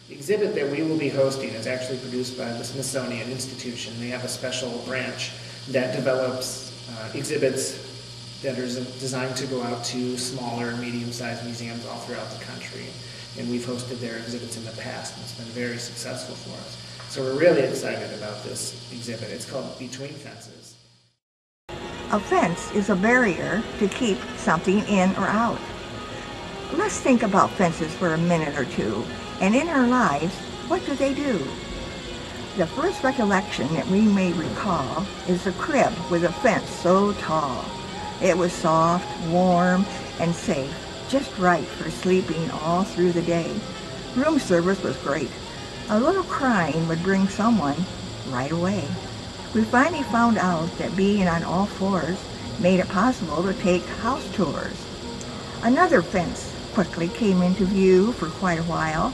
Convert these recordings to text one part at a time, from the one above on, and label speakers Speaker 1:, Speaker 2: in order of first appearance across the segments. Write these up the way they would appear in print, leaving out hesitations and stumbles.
Speaker 1: The exhibit that we will be hosting is actually produced by the Smithsonian Institution. They have a special branch that develops exhibits that are designed to go out to smaller, medium-sized museums all throughout the country. And we've hosted their exhibits in the past, and it's been very successful for us. So we're really excited about this exhibit. It's called Between Fences.
Speaker 2: A fence is a barrier to keep something in or out. Let's think about fences for a minute or two. And in our lives, what do they do? The first recollection that we may recall is the crib with a fence so tall. It was soft, warm, and safe, just right for sleeping all through the day. Room service was great. A little crying would bring someone right away. We finally found out that being on all fours made it possible to take house tours. Another fence quickly came into view for quite a while.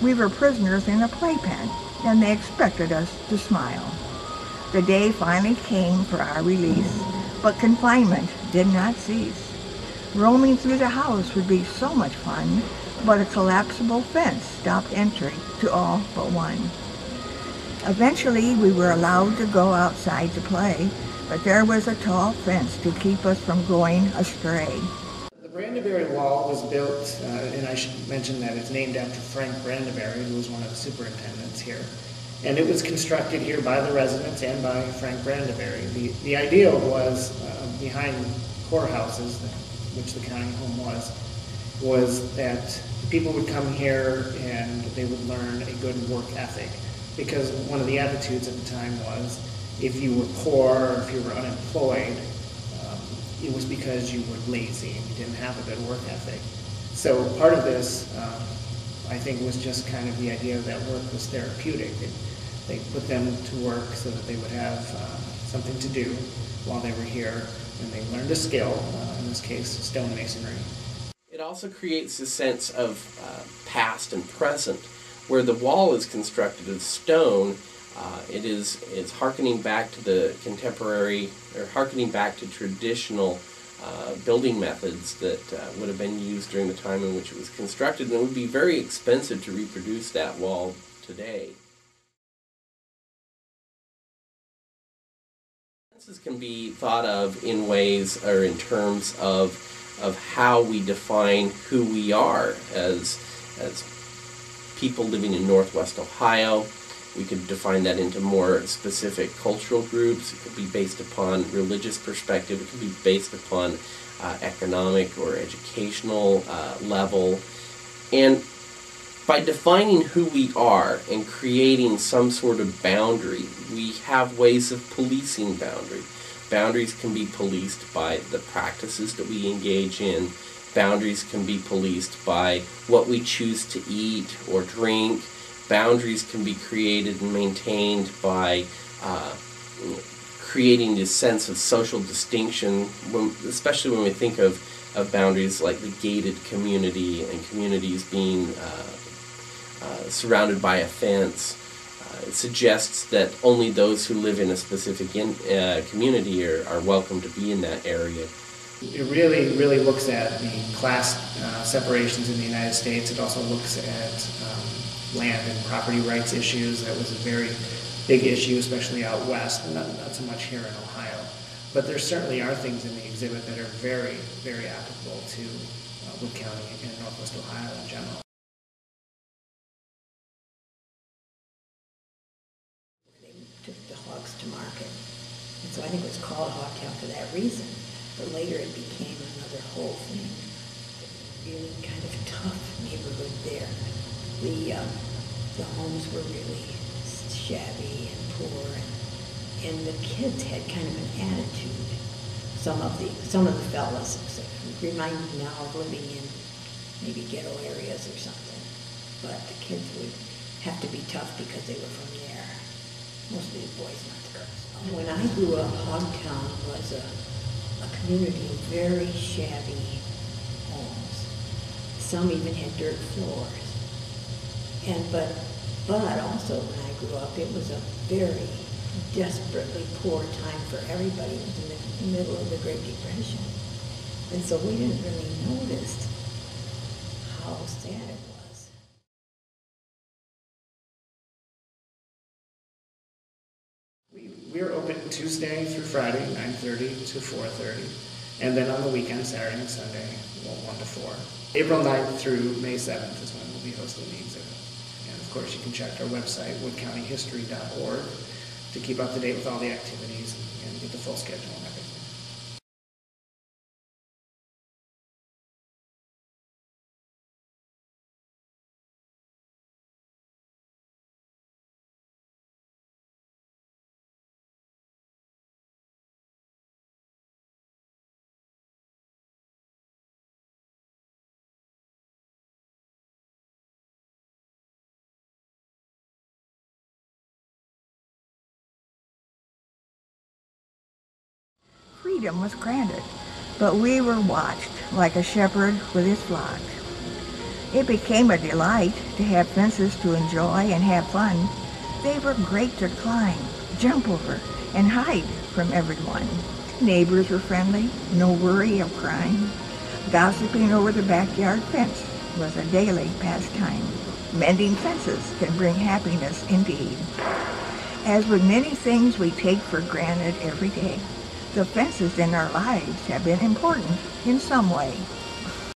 Speaker 2: We were prisoners in a playpen, and they expected us to smile. The day finally came for our release, but confinement did not cease. Roaming through the house would be so much fun, but a collapsible fence stopped entry to all but one. Eventually, we were allowed to go outside to play, but there was a tall fence to keep us from going astray.
Speaker 1: The Brandeberry Wall was built, and I should mention that it's named after Frank Brandeberry, who was one of the superintendents here. And it was constructed here by the residents and by Frank Brandeberry. The idea was, behind courthouses, which the county home was that people would come here and they would learn a good work ethic. Because one of the attitudes at the time was, if you were poor or if you were unemployed, it was because you were lazy and you didn't have a good work ethic. So part of this, I think, was just kind of the idea that work was therapeutic. They put them to work so that they would have something to do while they were here, and they learned a skill, in this case, stonemasonry.
Speaker 3: It also creates a sense of past and present. Where the wall is constructed of stone, it's harkening back to the contemporary, or harkening back to traditional building methods that would have been used during the time in which it was constructed, and it would be very expensive to reproduce that wall today. Fences can be thought of in ways, or in terms of how we define who we are as people living in Northwest Ohio. We could define that into more specific cultural groups. It could be based upon religious perspective. It could be based upon economic or educational level. And by defining who we are and creating some sort of boundary, we have ways of policing boundary. Boundaries can be policed by the practices that we engage in. Boundaries can be policed by what we choose to eat or drink. Boundaries can be created and maintained by creating this sense of social distinction, especially when we think of boundaries like the gated community and communities being surrounded by a fence. It suggests that only those who live in a specific community are welcome to be in that area.
Speaker 1: It really looks at the class separations in the United States. It also looks at land and property rights issues. That was a very big issue, especially out west, not so much here in Ohio. But there certainly are things in the exhibit that are very, very applicable to Wood County and Northwest Ohio in general.
Speaker 4: They took the hogs to market. And so I think it was called Hogtown for that reason. But later it became another whole thing. Really kind of tough neighborhood there. The homes were really shabby and poor, and the kids had kind of an attitude. Some of the fellas remind me now of living in maybe ghetto areas or something. But the kids would have to be tough because they were from there. Mostly the boys, not the girls. When I grew up, Hogtown was a community of very shabby homes. Some even had dirt floors. But also when I grew up, it was a very desperately poor time for everybody. It was in the middle of the Great Depression. And so we didn't really notice how sad it was.
Speaker 1: We are open Tuesday through Friday, 9:30 to 4:30, and then on the weekend, Saturday and Sunday, 1 to 4. April 9th through May 7th is when we'll be hosting the exhibit. And of course, you can check our website, woodcountyhistory.org, to keep up to date with all the activities and get the full schedule and everything.
Speaker 2: Freedom was granted, but we were watched like a shepherd with his flock. It became a delight to have fences to enjoy and have fun. They were great to climb, jump over, and hide from everyone. Neighbors were friendly, no worry of crime. Gossiping over the backyard fence was a daily pastime. Mending fences can bring happiness indeed. As with many things we take for granted every day, the fences in our lives have been important in some way.